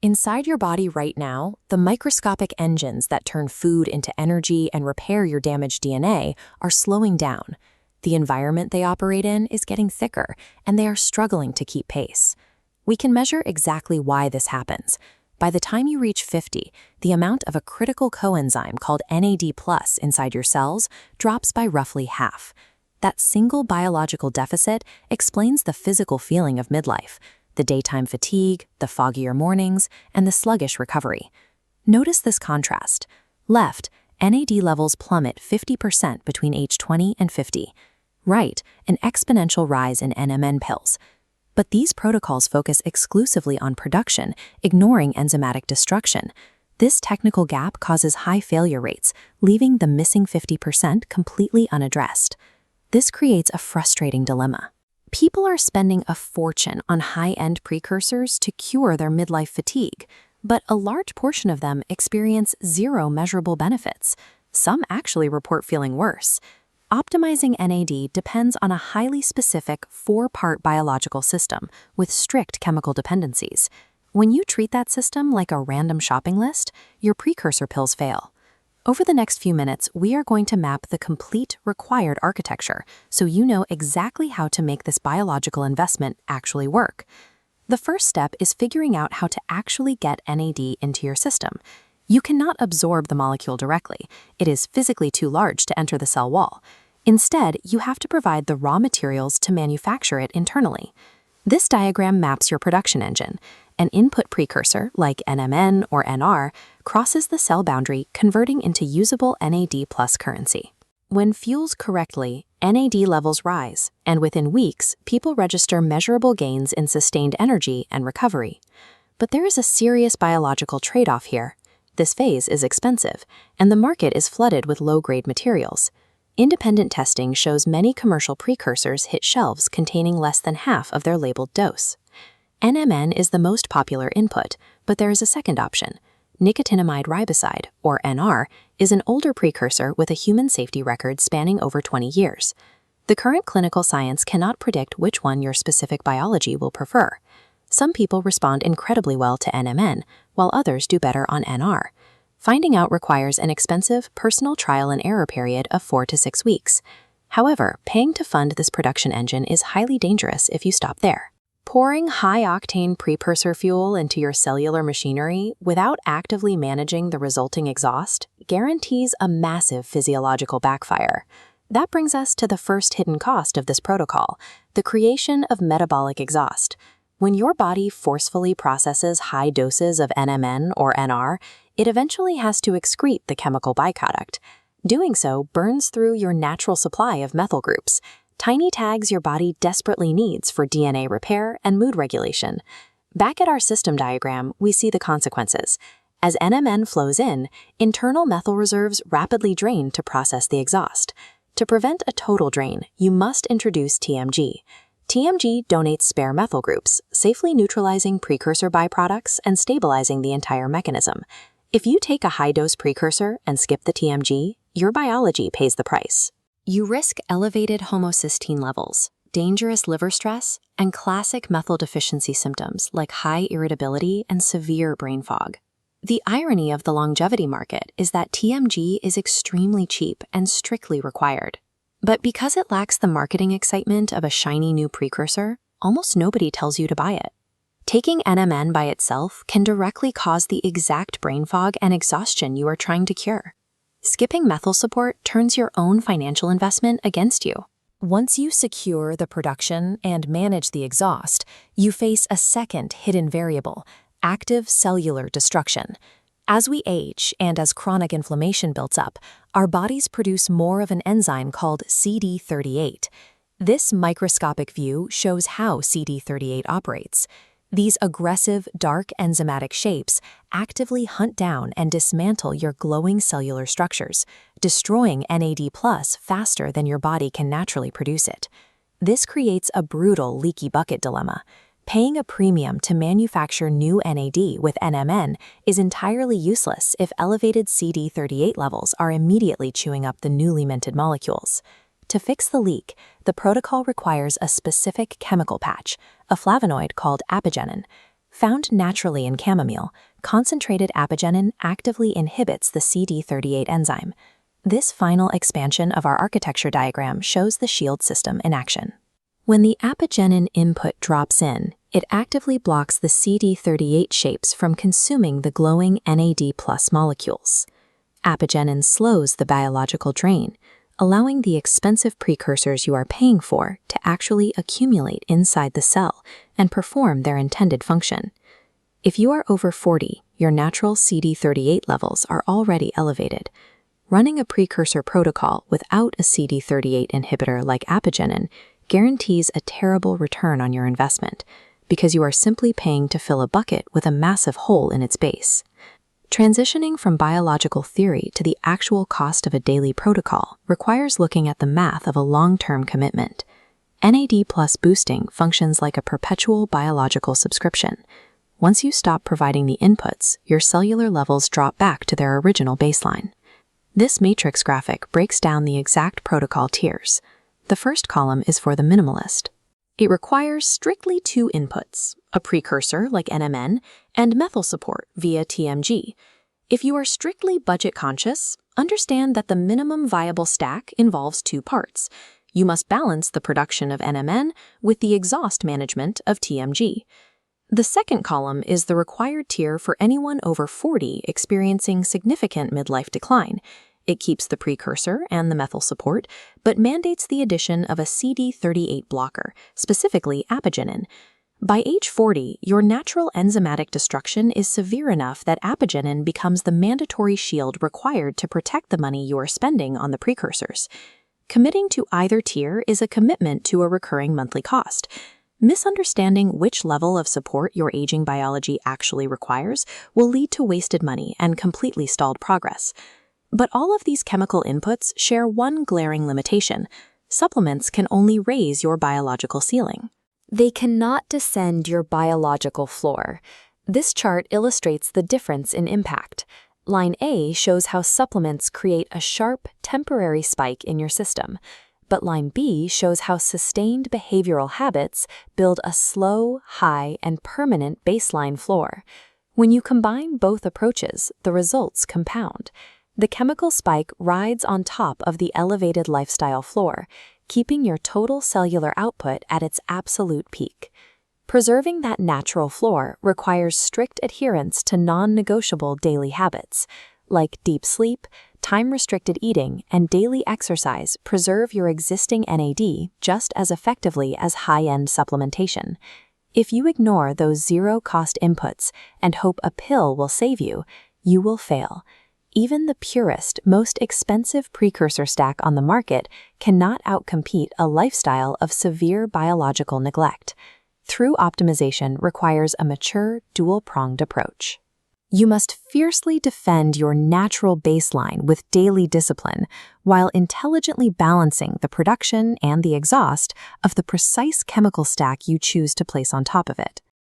Inside your body right now, the microscopic engines that turn food into energy and repair your damaged DNA are slowing down. The environment they operate in is getting thicker, and they are struggling to keep pace. We can measure exactly why this happens. By the time you reach 50, the amount of a critical coenzyme called NAD+ inside your cells drops by roughly half. That single biological deficit explains the physical feeling of midlife, the daytime fatigue, the foggier mornings, and the sluggish recovery. Notice this contrast. Left, NAD levels plummet 50% between age 20 and 50. Right, an exponential rise in NMN pills. But these protocols focus exclusively on production, ignoring enzymatic destruction. This technical gap causes high failure rates, leaving the missing 50% completely unaddressed. This creates a frustrating dilemma. People are spending a fortune on high-end precursors to cure their midlife fatigue, but a large portion of them experience zero measurable benefits. Some actually report feeling worse. Optimizing NAD depends on a highly specific 4-part biological system with strict chemical dependencies. When you treat that system like a random shopping list, your precursor pills fail. Over the next few minutes, we are going to map the complete required architecture so you know exactly how to make this biological investment actually work. The first step is figuring out how to actually get NAD into your system. You cannot absorb the molecule directly. It is physically too large to enter the cell wall. Instead, you have to provide the raw materials to manufacture it internally. This diagram maps your production engine. An input precursor, like NMN or NR, crosses the cell boundary, converting into usable NAD+ currency. When fueled correctly, NAD levels rise, and within weeks, people register measurable gains in sustained energy and recovery. But there is a serious biological trade-off here. This phase is expensive, and the market is flooded with low-grade materials. Independent testing shows many commercial precursors hit shelves containing less than half of their labeled dose. NMN is the most popular input, but there is a second option. Nicotinamide riboside, or NR, is an older precursor with a human safety record spanning over 20 years. The current clinical science cannot predict which one your specific biology will prefer. Some people respond incredibly well to NMN, while others do better on NR. Finding out requires an expensive, personal trial and error period of 4 to 6 weeks. However, paying to fund this production engine is highly dangerous if you stop there. Pouring high-octane precursor fuel into your cellular machinery without actively managing the resulting exhaust guarantees a massive physiological backfire. That brings us to the first hidden cost of this protocol, the creation of metabolic exhaust. When your body forcefully processes high doses of NMN or NR, it eventually has to excrete the chemical byproduct. Doing so burns through your natural supply of methyl groups, tiny tags your body desperately needs for DNA repair and mood regulation. Back at our system diagram, we see the consequences. As NMN flows in, internal methyl reserves rapidly drain to process the exhaust. To prevent a total drain, you must introduce TMG. TMG donates spare methyl groups, safely neutralizing precursor byproducts and stabilizing the entire mechanism. If you take a high-dose precursor and skip the TMG, your biology pays the price. You risk elevated homocysteine levels, dangerous liver stress, and classic methyl deficiency symptoms like high irritability and severe brain fog. The irony of the longevity market is that TMG is extremely cheap and strictly required. But because it lacks the marketing excitement of a shiny new precursor, almost nobody tells you to buy it. Taking NMN by itself can directly cause the exact brain fog and exhaustion you are trying to cure. Skipping methyl support turns your own financial investment against you. Once you secure the production and manage the exhaust, you face a second hidden variable, active cellular destruction. As we age and as chronic inflammation builds up, our bodies produce more of an enzyme called CD38. This microscopic view shows how CD38 operates. These aggressive, dark enzymatic shapes actively hunt down and dismantle your glowing cellular structures, destroying NAD+ faster than your body can naturally produce it. This creates a brutal leaky bucket dilemma. Paying a premium to manufacture new NAD with NMN is entirely useless if elevated CD38 levels are immediately chewing up the newly minted molecules. To fix the leak, the protocol requires a specific chemical patch, a flavonoid called apigenin. Found naturally in chamomile, concentrated apigenin actively inhibits the CD38 enzyme. This final expansion of our architecture diagram shows the shield system in action. When the apigenin input drops in, it actively blocks the CD38 shapes from consuming the glowing NAD+ molecules. Apigenin slows the biological drain, allowing the expensive precursors you are paying for to actually accumulate inside the cell and perform their intended function. If you are over 40, your natural CD38 levels are already elevated. Running a precursor protocol without a CD38 inhibitor like apigenin guarantees a terrible return on your investment, because you are simply paying to fill a bucket with a massive hole in its base. Transitioning from biological theory to the actual cost of a daily protocol requires looking at the math of a long-term commitment. NAD+ boosting functions like a perpetual biological subscription. Once you stop providing the inputs, your cellular levels drop back to their original baseline. This matrix graphic breaks down the exact protocol tiers. The first column is for the minimalist. It requires strictly two inputs, a precursor like NMN and methyl support via TMG. If you are strictly budget conscious, understand that the minimum viable stack involves two parts. You must balance the production of NMN with the exhaust management of TMG. The second column is the required tier for anyone over 40 experiencing significant midlife decline. It keeps the precursor and the methyl support, but mandates the addition of a CD38 blocker, specifically apigenin. By age 40, your natural enzymatic destruction is severe enough that apigenin becomes the mandatory shield required to protect the money you are spending on the precursors. Committing to either tier is a commitment to a recurring monthly cost. Misunderstanding which level of support your aging biology actually requires will lead to wasted money and completely stalled progress. But all of these chemical inputs share one glaring limitation. Supplements can only raise your biological ceiling. They cannot descend your biological floor. This chart illustrates the difference in impact. Line A shows how supplements create a sharp, temporary spike in your system, but line B shows how sustained behavioral habits build a slow, high, and permanent baseline floor. When you combine both approaches, the results compound. The chemical spike rides on top of the elevated lifestyle floor, keeping your total cellular output at its absolute peak. Preserving that natural floor requires strict adherence to non-negotiable daily habits, like deep sleep, time-restricted eating, and daily exercise preserve your existing NAD just as effectively as high-end supplementation. If you ignore those zero-cost inputs and hope a pill will save you, you will fail. Even the purest, most expensive precursor stack on the market cannot outcompete a lifestyle of severe biological neglect. True optimization requires a mature, dual-pronged approach. You must fiercely defend your natural baseline with daily discipline, while intelligently balancing the production and the exhaust of the precise chemical stack you choose to place on top of it.